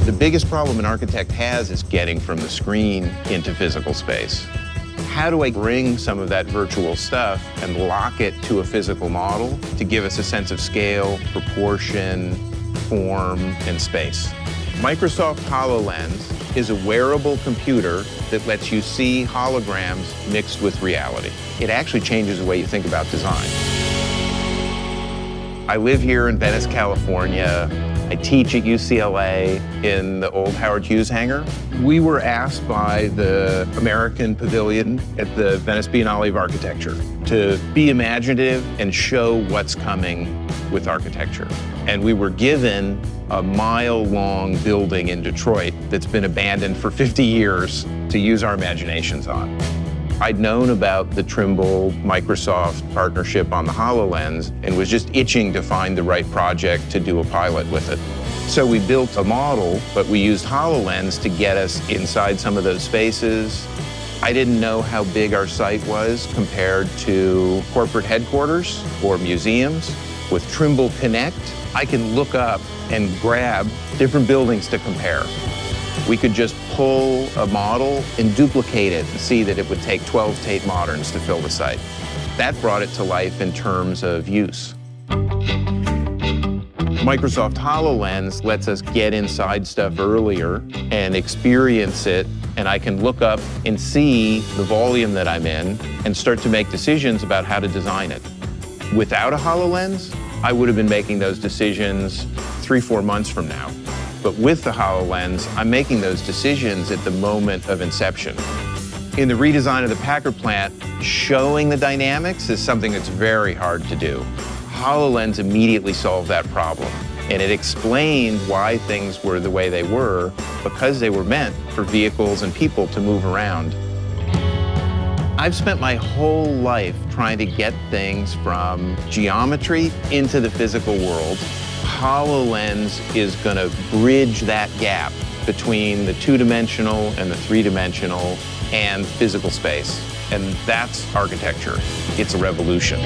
The biggest problem an architect has is getting from the screen into physical space. How do I bring some of that virtual stuff and lock it to a physical model to give us a sense of scale, proportion, form, and space? Microsoft Hololens is a wearable computer that lets you see holograms mixed with reality. It actually changes the way you think about design. I live here in Venice, California. I teach at UCLA in the old Howard Hughes hangar. We were asked by the American Pavilion at the Venice Biennale of Architecture to be imaginative and show what's coming with architecture. And we were given a mile-long building in Detroit that's been abandoned for 50 years to use our imaginations on. I'd known about the Trimble Microsoft partnership on the HoloLens and was just itching to find the right project to do a pilot with it. So we built a model, but we used HoloLens to get us inside some of those spaces. I didn't know how big our site was compared to corporate headquarters or museums. With Trimble Connect, I can look up and grab different buildings to compare. We could just pull a model and duplicate it and see that it would take 12 Tate Moderns to fill the site. That brought it to life in terms of use. Microsoft HoloLens lets us get inside stuff earlier and experience it, and I can look up and see the volume that I'm in and start to make decisions about how to design it. Without a HoloLens, I would have been making those decisions 3-4 months from now. But with the HoloLens, I'm making those decisions at the moment of inception. In the redesign of the Packard plant, showing the dynamics is something that's very hard to do. HoloLens immediately solved that problem, and it explained why things were the way they were because they were meant for vehicles and people to move around. I've spent my whole life trying to get things from geometry into the physical world. HoloLens is going to bridge that gap between the two-dimensional and the three-dimensional and physical space. And that's architecture. It's a revolution.